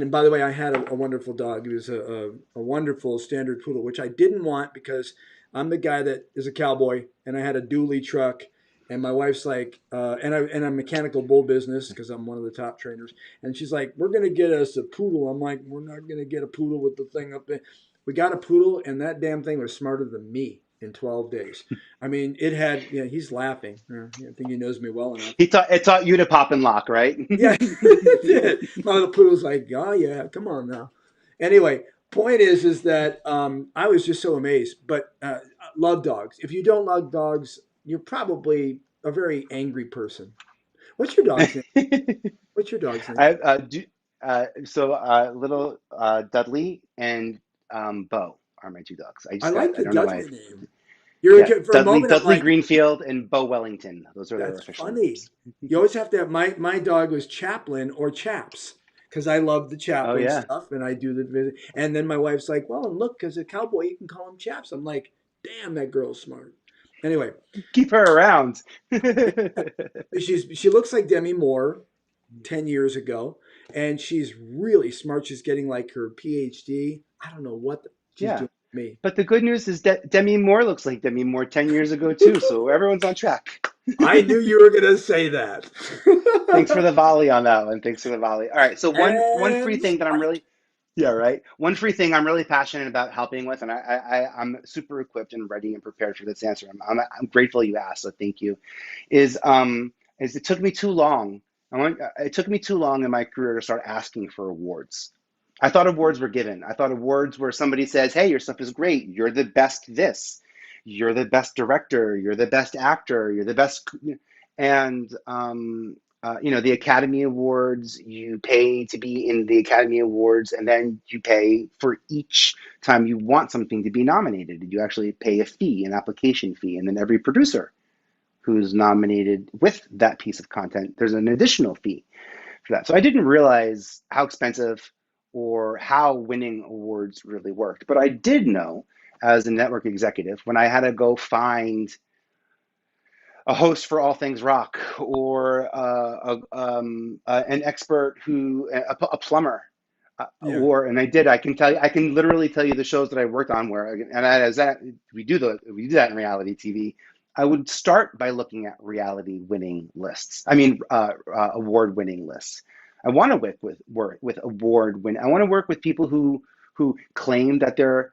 by the way, I had a wonderful dog. He was a wonderful standard poodle, which I didn't want because I'm the guy that is a cowboy, and I had a dually truck, and my wife's like, and a mechanical bull business because I'm one of the top trainers, and she's like, "We're gonna get us a poodle." I'm like, "We're not gonna get a poodle with the thing up there." We got a poodle, and that damn thing was smarter than me. in 12 days. I mean, it had, he's laughing. I think he knows me well enough. It taught you to pop and lock, right? Yeah, it did. My little poodle's like, oh yeah, come on now. Anyway, point is that I was just so amazed. But love dogs. If you don't love dogs, you're probably a very angry person. What's your dog's name? What's your dog's name? I little Dudley and Bo are my two dogs. I like I the don't know why. Dudley name. You're Yeah, for a moment. I'm Dudley like, Greenfield and Bo Wellington. Those are their that's official funny. names. You always have to have my dog was Chaplin or Chaps because I love the Oh Chaplin yeah. stuff and I do the visit. And then my wife's like, well, and look, because a cowboy, you can call him Chaps. I'm like, damn, that girl's smart. Anyway, Keep her around. she looks like Demi Moore 10 years ago, and she's really smart. She's getting like her PhD. I don't know what she's Yeah. doing with me. But the good news is that Demi Moore looks like Demi Moore 10 years ago too, so everyone's on track. I knew you were gonna say that. Thanks for the volley on that one. Thanks for the volley. All right, so one free And thing that I'm really yeah, right. One free thing I'm really passionate about helping with, and I'm super equipped and ready and prepared for this answer. I'm grateful you asked, so thank you. Is it took me too long. It took me too long in my career to start asking for awards. I thought awards were given. I thought awards where somebody says, "Hey, your stuff is great. You're the best this. You're the best director. You're the best actor. You're the best." And the Academy Awards, you pay to be in the Academy Awards, and then you pay for each time you want something to be nominated. You actually pay a fee, an application fee, and then every producer who's nominated with that piece of content, there's an additional fee for that. So I didn't realize how expensive or how winning awards really worked. But I did know as a network executive when I had to go find a host for all things rock or an expert a plumber. yeah, And I can tell you, I can literally tell you the shows that I worked on where, and as that we do that in reality TV. I would start by looking at reality winning lists. I mean, award winning lists. I want to work with award win. I want to work with people who claim that their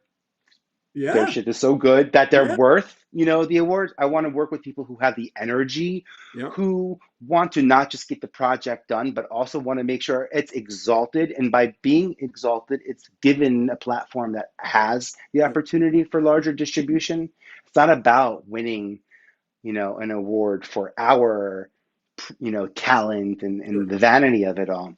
yeah, shit is so good that they're yeah, worth, the awards. I want to work with people who have the energy, yeah. who want to not just get the project done, but also want to make sure it's exalted. And by being exalted, it's given a platform that has the opportunity for larger distribution. It's not about winning, an award for our, talent and Sure. the vanity of it all.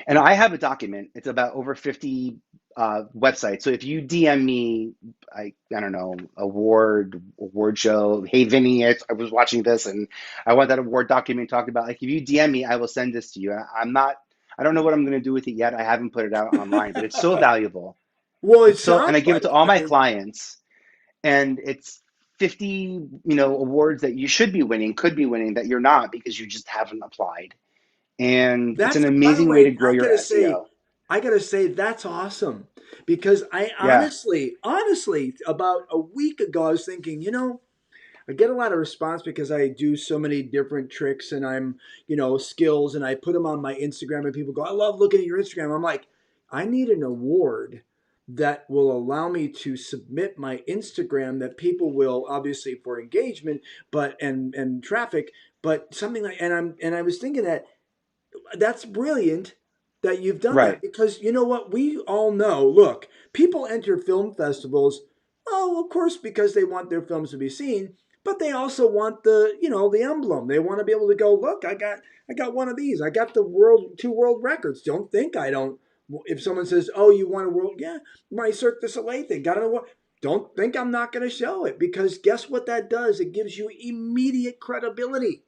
And I have a document. It's about over 50 websites. So if you DM me, I don't know, award show, hey Vinny, I was watching this and I want that award document talked about. Like if you DM me, I will send this to you. I don't know what I'm going to do with it yet. I haven't put it out online, but it's so valuable. Well, it And I sounds give it to like. all I my mean, clients, and it's 50, awards that you should be winning, could be winning, that you're not because you just haven't applied. And it's that's, an by the amazing way way, to grow your SEO. I gotta say that's awesome because I Yeah. honestly, about a week ago, I was thinking, I get a lot of response because I do so many different tricks and skills and I put them on my Instagram and people go, I love looking at your Instagram. I'm like, I need an award that will allow me to submit my Instagram that people will obviously for engagement, but and traffic, but something like and I was thinking that's brilliant that you've done that Right. because you know what we all know. Look, people enter film festivals, oh, of course, because they want their films to be seen, but they also want the emblem. They want to be able to go, look, I got one of these. I got two world records. Don't think I don't. If someone says, oh, you want a world, yeah, my Cirque du Soleil thing, got an award. Don't think I'm not going to show it because guess what that does? It gives you immediate credibility.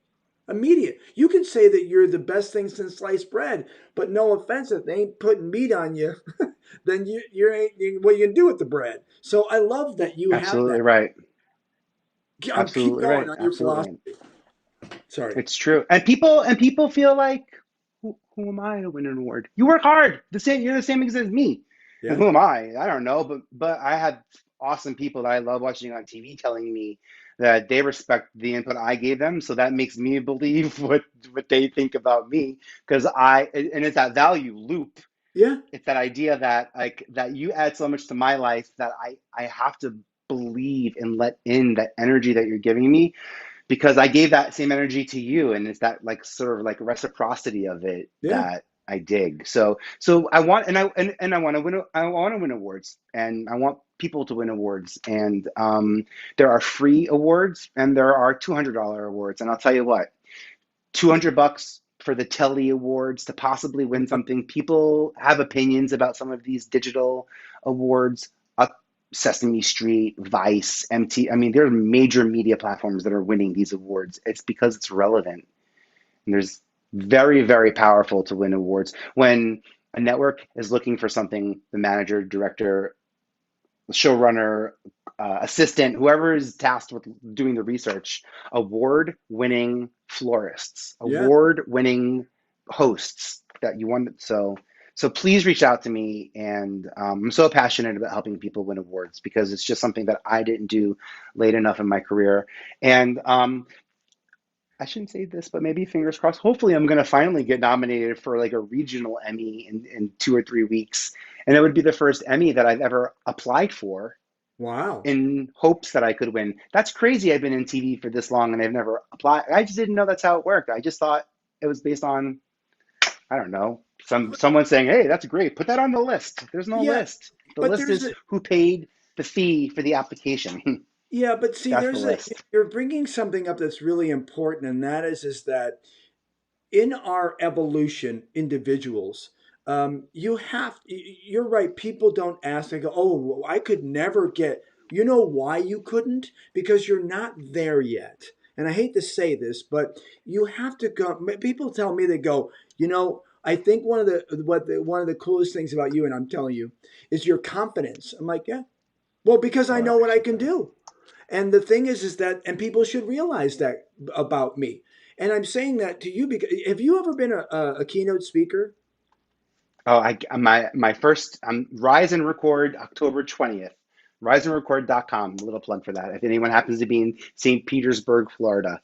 Immediate. You can say that you're the best thing since sliced bread, but no offense, if they ain't putting meat on you, then you ain't what you can do with the bread. So I love that you have Absolutely that. right. Keep Absolutely going right. on your Absolutely philosophy. right. Sorry. It's true. And people feel like, who am I to win an award? You work hard. You're the same as me. And Yeah. who am I? I don't know. But I had awesome people that I love watching on TV telling me that they respect the input I gave them. So that makes me believe what they think about me. And it's that value loop. Yeah. It's that idea that that you add so much to my life that I have to believe and let in that energy that you're giving me, because I gave that same energy to you, and it's that like sort of like reciprocity of it Yeah. that I dig. So I want, and I want to win. I want to win awards, and I want people to win awards. And there are free awards, and there are $200 awards. And I'll tell you what, $200 for the Telly Awards to possibly win something. People have opinions about some of these digital awards. Sesame Street, Vice, MT. I mean, there are major media platforms that are winning these awards. It's because it's relevant. And there's very, very powerful to win awards. When a network is looking for something, the manager, director, showrunner, assistant, whoever is tasked with doing the research, award-winning florists, Yeah. award-winning hosts that you want. So please reach out to me, and I'm so passionate about helping people win awards because it's just something that I didn't do late enough in my career. And I shouldn't say this, but maybe fingers crossed. Hopefully, I'm going to finally get nominated for like a regional Emmy in 2 or 3 weeks, and it would be the first Emmy that I've ever applied for Wow. in hopes that I could win. That's crazy. I've been in TV for this long and I've never applied. I just didn't know that's how it worked. I just thought it was based on, I don't know, someone saying, "Hey, that's great. Put that on the list." There's no Yeah. list. The But list there's is a, who paid the fee for the application. yeah, but see, That's the list. you're bringing something up that's really important, and that is that in our evolution, individuals, you're right. People don't ask. They go, "Oh, well, I could never get." You know why you couldn't? Because you're not there yet. And I hate to say this, but you have to go. People tell me, they go, I think one of the coolest things about you, and I'm telling you, is your confidence. I'm like, yeah, well, because I Oh, I know what I appreciate can that. do. And the thing is that, and people should realize that about me. And I'm saying that to you because have you ever been a keynote speaker? Oh, my first Rise and Record October 20th. RiseandRecord.com. A little plug for that. If anyone happens to be in St. Petersburg, Florida,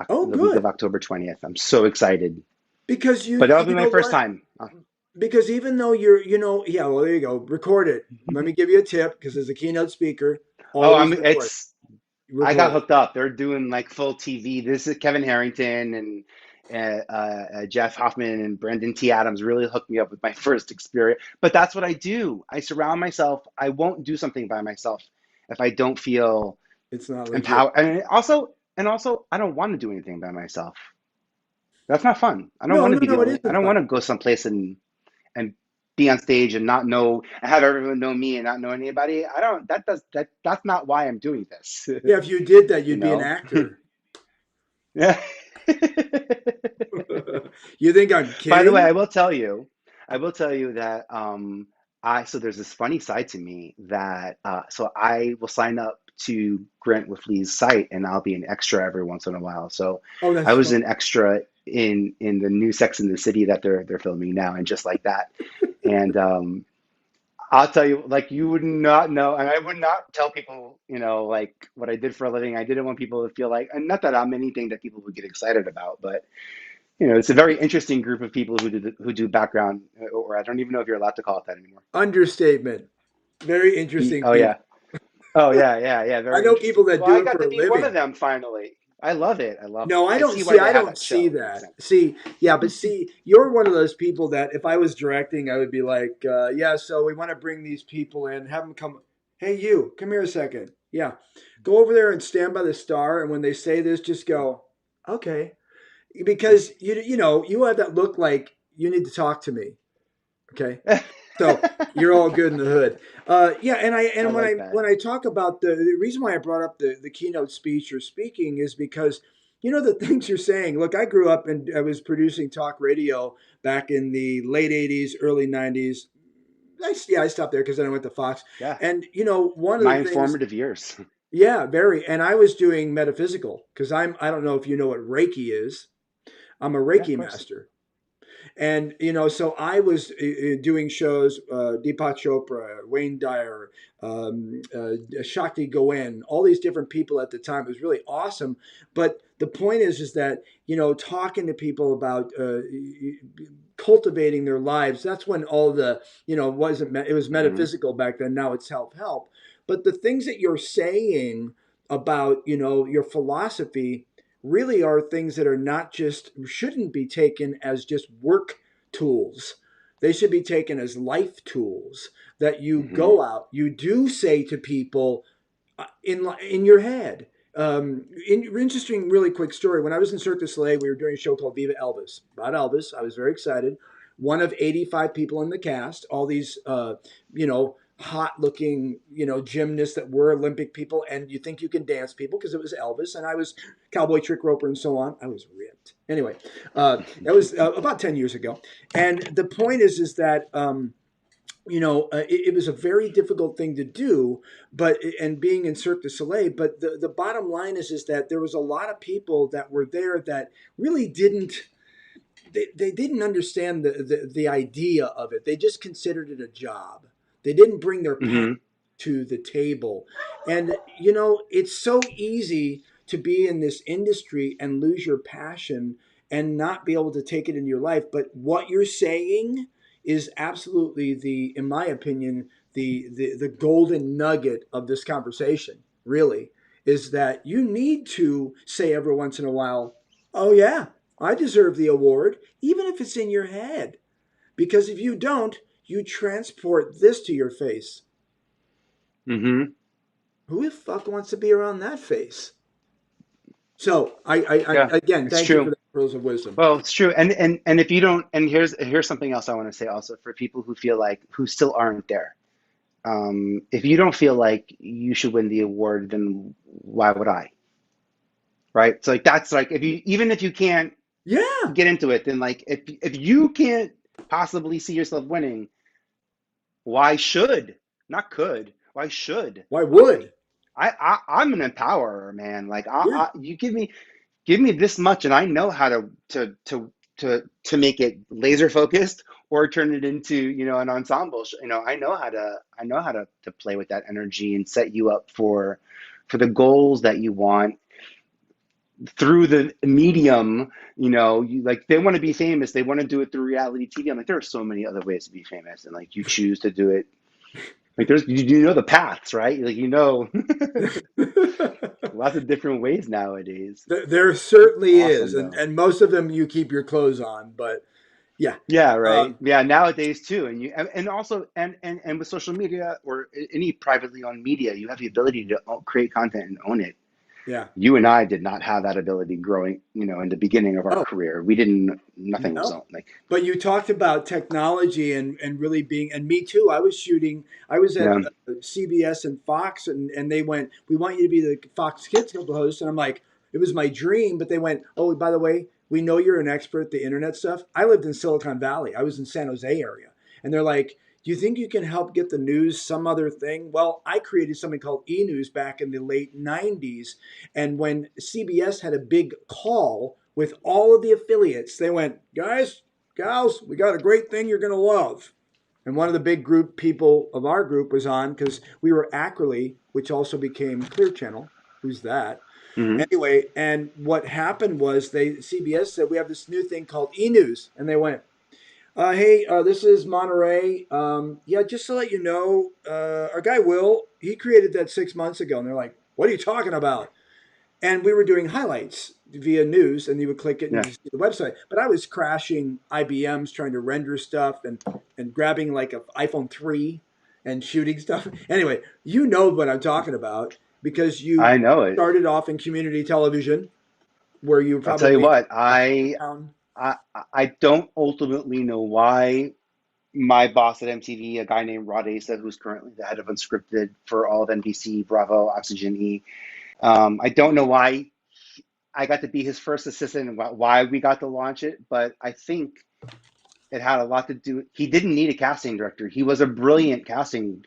Oh, the week of good. October 20th. I'm so excited. Because But that'll be you my know first what? time. Because even though yeah, well, there you go. Record it. Let me give you a tip because as a keynote speaker, Oh, always record. I got Record it. hooked up. They're doing like full TV. This is Kevin Harrington and Jeff Hoffman and Brendan T. Adams really hooked me up with my first experience. But that's what I do. I surround myself. I won't do something by myself if I don't feel It's not legit. empowered. And also, I don't want to do anything by myself. That's not fun. I don't No, want to no, be the no, it only. I isn't don't fun. want to go someplace and be on stage and not know and have everyone know me and not know anybody. I don't. That's not why I'm doing this. Yeah, if you did that, You you'd be an know. actor. Yeah. You think I'm By the way, kidding? I will tell you that so there's this funny side to me that so I will sign up to Grant Whitley's site and I'll be an extra every once in a while. So Oh, I that's was fun. an extra in the new Sex and the City that they're filming now, and just like that. And I'll tell you, like you would not know, and I would not tell people, like what I did for a living. I didn't want people to feel like, and not that I'm anything that people would get excited about, but it's a very interesting group of people who do background, or I don't even know if you're allowed to call it that anymore. Understatement. Very interesting Oh people. yeah, oh yeah, yeah, yeah. I Very know interesting people that people. I do it got for to a be one of living. them finally. I love it. I love it. No, I I don't see why see. they I have don't that see show. It makes that. sense. See, yeah, but see, you're one of those people that if I was directing, I would be like, yeah, so we want to bring these people in, have them come. Hey, you, come here a second. Yeah, go over there and stand by the star, and when they say this, just go, okay, because you have that look like you need to talk to me. Okay, so you're all good in the hood. Yeah, I and when like I that. when I talk about the reason why I brought up the keynote speech or speaking is because the things you're saying. Look, I grew up and I was producing talk radio back in the late '80s, early '90s. I stopped there because then I went to Fox. Yeah, And one of my the things, informative years. yeah, very. And I was doing metaphysical because I don't know if you know what Reiki is. I'm a Yeah, of Reiki course. master. And so I was doing shows, Deepak Chopra, Wayne Dyer, Shakti Goen, all these different people at the time. It was really awesome. But the point is that talking to people about cultivating their lives. That's when all the wasn't it was Hmm. metaphysical back then. Now it's self help. but the things that you're saying about, you know, your philosophy really are things that are not just, shouldn't be taken as just work tools. They should be taken as life tools that you Hmm. go out, you do say to people in your head. Interesting, really quick story. When I was in Cirque du Soleil, we were doing a show called Viva Elvis, about Elvis. I was very excited. One of 85 people in the cast, all these, you know, hot looking, you know, gymnasts that were Olympic people, and you think you can dance people because it was Elvis, and I was cowboy trick roper and so on. I was ripped. Anyway, that was about 10 years ago. And the point is that, you know, it was a very difficult thing to do, but and being in Cirque du Soleil. But the bottom line is that there was a lot of people that were there that really didn't. They didn't understand the idea of it. They just considered it a job. They didn't bring their passion Hmm. to the table. And you know, it's so easy to be in this industry and lose your passion and not be able to take it in your life. But what you're saying is absolutely in my opinion, the golden nugget of this conversation, really, is that you need to say every once in a while, oh yeah, I deserve the award, even if it's in your head. Because if you don't, you transport this to your face. Hmm. Who the fuck wants to be around that face? So Yeah, again, it's thank you for true. that pearls of wisdom. Well, it's true. And if you don't, and here's something else I want to say also for people who feel like who still aren't there. If you don't feel like you should win the award, then why would I? Right? So like that's like if you even if you can't Yeah. get into it, then like if you can't possibly see yourself winning, why should? Not could. Why should Why I? would? I'm an empowerer, man. Like Yeah. you give me this much, and I know how to make it laser focused or turn it into an ensemble. I know how to play with that energy and set you up for the goals that you want through the medium. You like they want to be famous, they want to do it through reality TV. I'm like, there are so many other ways to be famous, and like you choose to do it. Like there's you know the paths, right? Like lots of different ways nowadays. There certainly is, Awesome though. and most of them you keep your clothes on, but yeah. Yeah, right. Um, Yeah, nowadays too, and also and with social media or any privately owned media, you have the ability to create content and own it. yeah. You and I did not have that ability growing, in the beginning of our Oh, career. We didn't. Nothing was no. owned. Like, But you talked about technology and really being, and me too. I was at yeah, CBS and Fox, and they went, we want you to be the Fox Kids host. And I'm like, it was my dream. But they went, oh, by the way, we know you're an expert at the internet stuff. I lived in Silicon Valley. I was in San Jose area. And they're like, do you think you can help get the news some other thing? Well, I created something called E-News back in the late 90s. And when CBS had a big call with all of the affiliates, they went, guys, gals, we got a great thing you're going to love. And one of the big group people of our group was on because we were Ackerley, which also became Clear Channel. Who's that? hmm, Anyway, and what happened was CBS said we have this new thing called E-News, and they went, hey, this is Monterey. Yeah, just to let you know, our guy Will, he created that 6 months ago. And they're like, what are you talking about? And we were doing highlights via news, and you would click it and yeah, you see the website. But I was crashing IBMs trying to render stuff and grabbing like an iPhone 3 and shooting stuff. Anyway, you know what I'm talking about because you I know it. started off in community television where you were I'll tell you probably what. a town. I don't ultimately know why my boss at MTV, a guy named Rod Asa, who's currently the head of unscripted for all of NBC, Bravo, Oxygen E. I don't know why I got to be his first assistant and why we got to launch it, but I think it had a lot to do. He didn't need a casting director. He was is a brilliant casting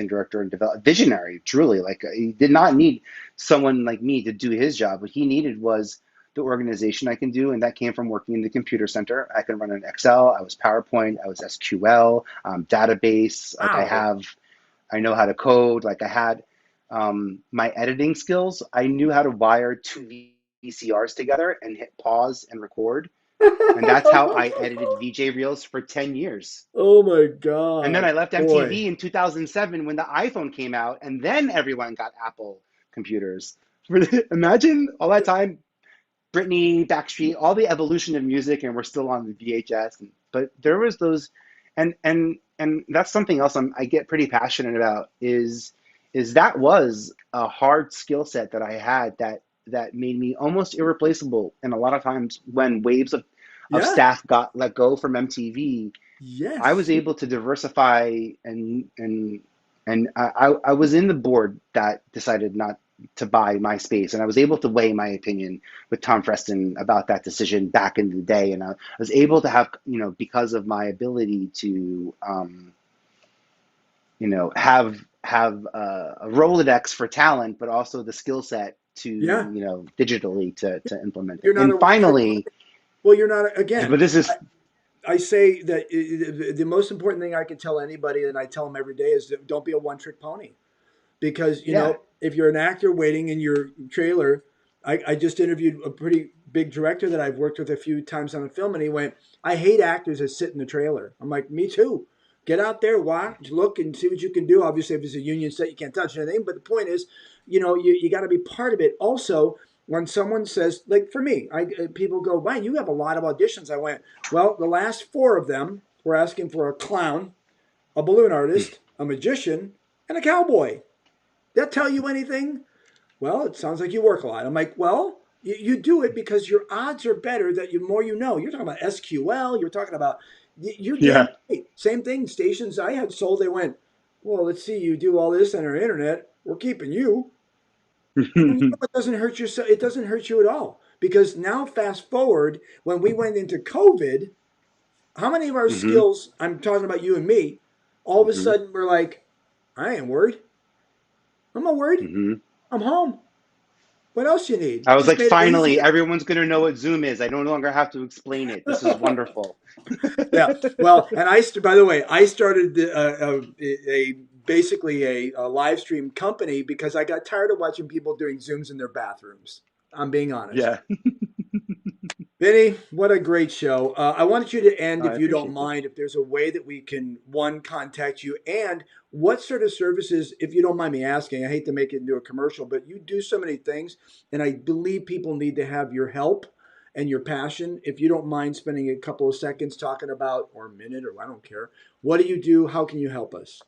director and visionary, truly. Like he did not need someone like me to do his job. What he needed was the organization I can do, and that came from working in the computer center. I can run an Excel. I was PowerPoint. I was SQL, database. Like Wow. I know how to code. Like I had my editing skills. I knew how to wire two VCRs together and hit pause and record And that's how I edited VJ Reels for 10 years. Oh my And then I God, left boy. MTV in 2007 when the iPhone came out, and then everyone got Apple computers. Imagine all that time, Britney, Backstreet, all the evolution of music, and we're still on the VHS. But there was those, and that's something else I get pretty passionate about. Is that was a hard skill set that I had that made me almost irreplaceable. And a lot of times when waves of Yeah. staff got let go from MTV, I was Yes. able to diversify and I was in the board that decided not to buy my space, and I was able to weigh my opinion with Tom Freston about that decision back in the day, and I was able to have, because of my ability to have a Rolodex for talent, but also the skill set to Yeah. digitally to implement it. You're not a And one trick. finally, Well, you're not again. but this is I say that the most important thing I can tell anybody, and I tell them every day, is that don't be a one trick pony. Because yeah. if you're an actor waiting in your trailer, I just interviewed a pretty big director that I've worked with a few times on a film, and he went, I hate actors that sit in the trailer. I'm like, me too. Get out there, watch, look, and see what you can do. Obviously, if it's a union set, you can't touch anything. But the point is, you got to be part of it. Also, when someone says, like for me, people go, "Wow, you have a lot of auditions." I went, well, the last 4 of them were asking for a clown, a balloon artist, a magician, and a cowboy. That tell you anything? Well, it sounds like you work a lot. I'm like, well, you do it because your odds are better that you more you know. You're talking about SQL. You're talking about you're Yeah. damn right. Same thing. Stations I had sold. They went, well, let's see. You do all this on our internet. We're keeping you. And it doesn't hurt you. It doesn't hurt you at all because now, fast forward when we went into COVID, how many of our hmm skills? I'm talking about you and me. All of a hmm sudden, we're like, I ain't worried. I'm not worried. hmm I'm home. What else you need? I was Just like, made it finally, easier. everyone's going to know what Zoom is. I no longer have to explain it. This is wonderful. Yeah. Well, and by the way, I started basically a live stream company because I got tired of watching people doing Zooms in their bathrooms. I'm being honest. Yeah. Vinny, what a great show. I wanted you to end, I if you don't appreciate that. mind, if there's a way that we can, one, contact you, and what sort of services, if you don't mind me asking, I hate to make it into a commercial, but you do so many things, and I believe people need to have your help and your passion. If you don't mind spending a couple of seconds talking about, or a minute, or I don't care, what do you do? How can you help us?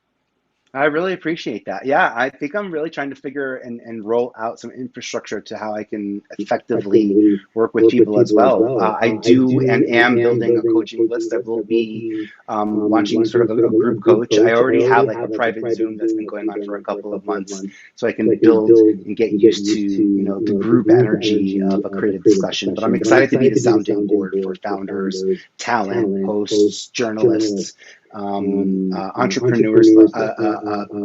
I really appreciate that. Yeah, I think I'm really trying to figure and roll out some infrastructure to how I can effectively work with people as well. I do and am building a coaching list. I will be launching sort of a group coach. I already have like a private Zoom that's been going on for a couple of months, so I can build and get used to the group energy of a creative discussion. But I'm excited to be the sounding board for founders, talent, hosts, journalists, entrepreneurs,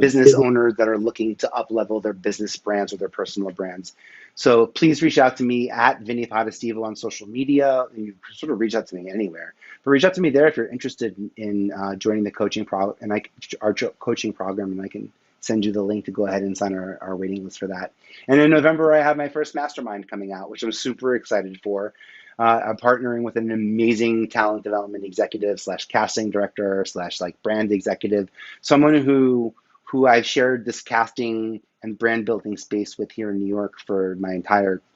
business owners that are looking to up level their business brands or their personal brands. So please reach out to me at Vinnie Potestivo on social media. You sort of reach out to me anywhere, but reach out to me there if you're interested in joining the coaching program, and I can send you the link to go ahead and sign our waiting list for that. And in November, I have my first mastermind coming out, which I'm super excited for. I'm partnering with an amazing talent development executive slash casting director slash like brand executive, someone who I've shared this casting and brand building space with here in New York for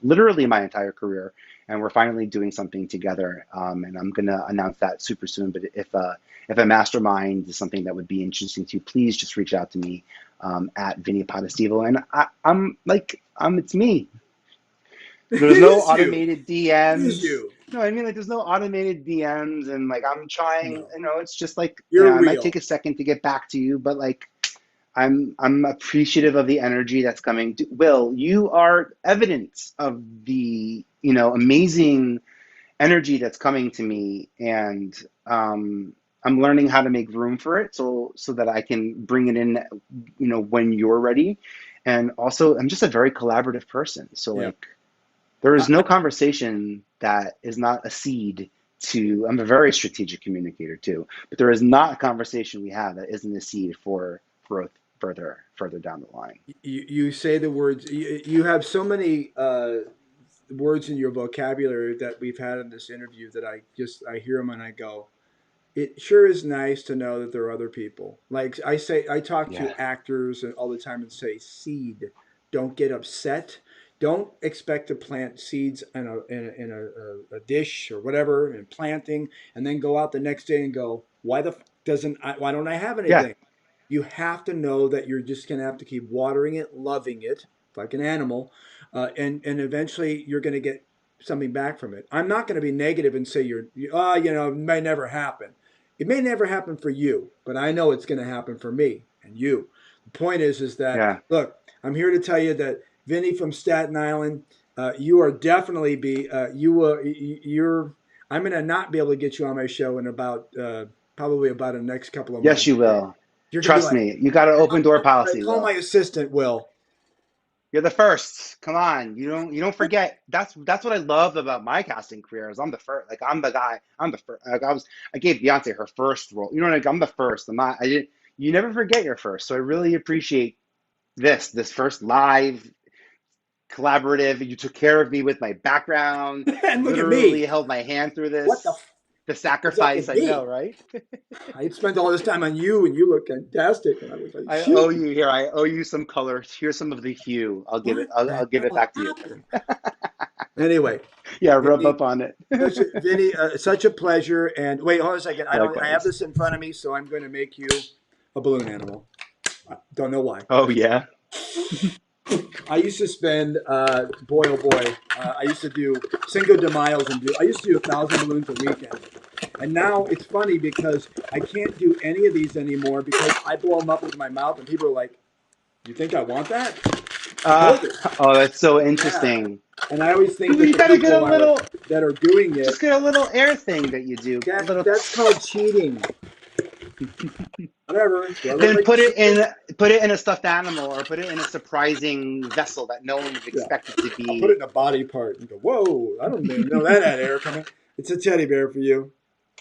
literally my entire career. And we're finally doing something together. And I'm going to announce that super soon. But if a mastermind is something that would be interesting to you, please just reach out to me at Vinnie Potestivo. And it's me. It There's no is you. automated It is DMs. you. No, I mean, like, there's no automated DMs, and like, I'm trying. No, It's just like, you're I might take real. a second to get back to you, but like, I'm appreciative of the energy that's coming. Will, you are evidence of the amazing energy that's coming to me, and I'm learning how to make room for it, so that I can bring it in, when you're ready. And also, I'm just a very collaborative person, so Yeah. like. There is no I, conversation that is not a seed to, I'm a very strategic communicator too, but there is not a conversation we have that isn't a seed for growth further down the line. you say the words. You have so many words in your vocabulary that we've had in this interview that I hear them and I go, it sure is nice to know that there are other people. Like I talk Yeah. to actors all the time and say, seed, don't get upset. Don't expect to plant seeds in a dish or whatever and planting, and then go out the next day and go, why why don't I have anything? Yeah. You have to know that you're just going to have to keep watering it, loving it, like an animal, and eventually you're going to get something back from it. I'm not going to be negative and say it may never happen. It may never happen for you, but I know it's going to happen for me and you. The point is that, Yeah. look, I'm here to tell you that Vinnie from Staten Island, you are definitely I'm going to not be able to get you on my show in probably about the next couple of months. Yes, you will. You're gonna be Trust like, me. You got an open door policy, call Will. my assistant, Will. You're the first. Come on. You don't forget. That's what I love about my casting career is I'm the first. Like I'm the guy. I'm the first. Like I gave Beyonce her first role. You know, like I'm the first. You never forget your first. So I really appreciate this first live collaborative. You took care of me with my background. And look at Literally me. held my hand through this. What the sacrifice, I know, right? I spent all this time on you, and you look fantastic. And I was like, I shoot. owe you here. I owe you some color. Here's some of the hue. I'll give it. I'll give it back to you. Anyway. Yeah, rub up on it. Vinnie, such a pleasure. And wait, hold on a second. I have Likewise. this in front of me, so I'm going to make you a balloon animal. Don't know why. Oh yeah. I used to spend, boy oh boy, I used to do Cinco de Mayo's I used to do 1,000 balloons a weekend. And now it's funny because I can't do any of these anymore because I blow them up with my mouth and people are like, you think I want that? Oh, that's so interesting. Yeah. And I always think You gotta get a little that are doing it. Just get a little air thing that you do. That's called cheating. Whatever. Then put it in a stuffed animal or put it in a surprising vessel that no one would expect it to be. I'll put it in a body part and go, whoa, I don't even know that had air coming. It's a teddy bear for you.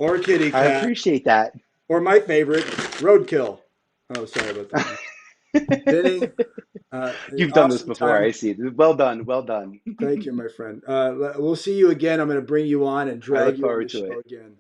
Or a kitty cat. I appreciate that. Or my favorite, roadkill. Oh, sorry about that. Vinnie, you've done this before, I see. Well done, well done. Thank you, my friend. We'll see you again. I'm going to bring you on and drag you on the show again.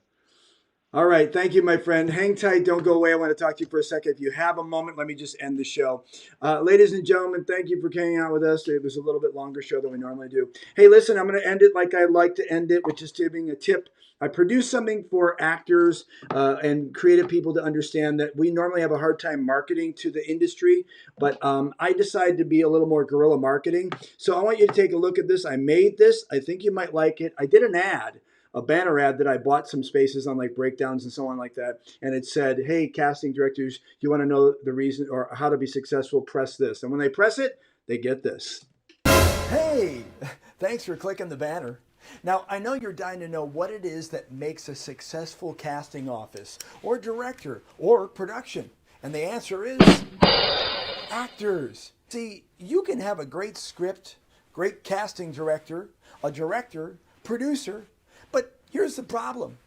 All right. Thank you, my friend. Hang tight. Don't go away. I want to talk to you for a second. If you have a moment, let me just end the show. Ladies and gentlemen, thank you for hanging out with us. It was a little bit longer show than we normally do. Hey, listen, I'm going to end it like I like to end it, which is giving a tip. I produce something for actors and creative people to understand that we normally have a hard time marketing to the industry, but I decided to be a little more guerrilla marketing. So I want you to take a look at this. I made this. I think you might like it. I did an ad. A banner ad that I bought some spaces on, like breakdowns and so on like that. And it said, hey, casting directors, you want to know the reason or how to be successful, press this. And when they press it, they get this. Hey, thanks for clicking the banner. Now, I know you're dying to know what it is that makes a successful casting office or director or production. And the answer is actors. See, you can have a great script, great casting director, a director, producer, but here's the problem.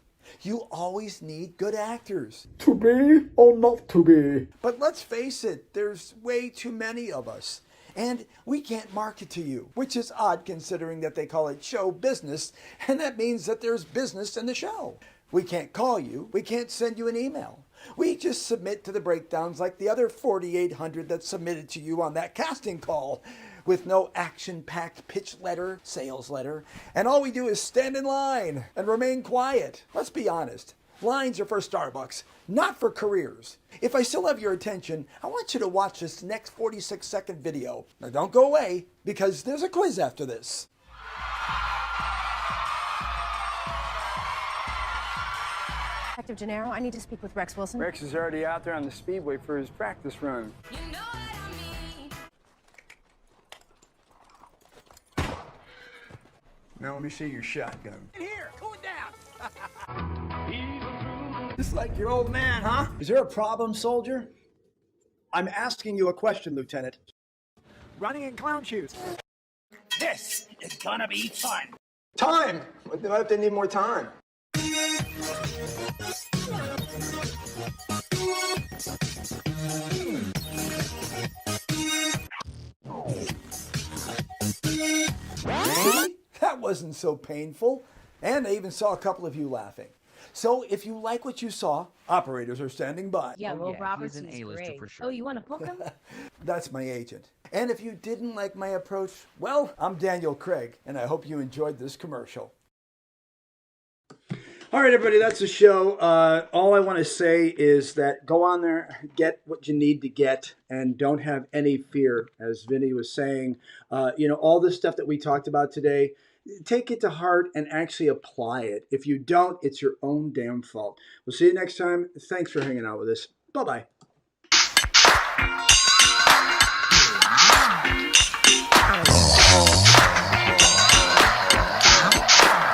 You always need good actors. To be or not to be. But let's face it, there's way too many of us. And we can't market to you, which is odd considering that they call it show business, and that means that there's business in the show. We can't call you. We can't send you an email. We just submit to the breakdowns like the other 4,800 that submitted to you on that casting call, with no action-packed pitch letter, sales letter, and all we do is stand in line and remain quiet. Let's be honest. Lines are for Starbucks, not for careers. If I still have your attention, I want you to watch this next 46-second video. Now don't go away, because there's a quiz after this. Detective Gennaro, I need to speak with Rex Wilson. Rex is already out there on the speedway for his practice run. You know what I mean. Now let me see your shotgun. Here, cool it down. Just like your old man, huh? Is there a problem, soldier? I'm asking you a question, Lieutenant. Running in clown shoes. This is gonna be fun. Time! What if they need more time? That wasn't so painful. And I even saw a couple of you laughing. So if you like what you saw, operators are standing by. Yeah, Will Roberts is great. Oh, you want to book him? That's my agent. And if you didn't like my approach, well, I'm Daniel Craig, and I hope you enjoyed this commercial. All right, everybody, that's the show. All I want to say is that go on there, get what you need to get, and don't have any fear. As Vinnie was saying, all this stuff that we talked about today, take it to heart and actually apply it. If you don't, it's your own damn fault. We'll see you next time. Thanks for hanging out with us. Bye-bye.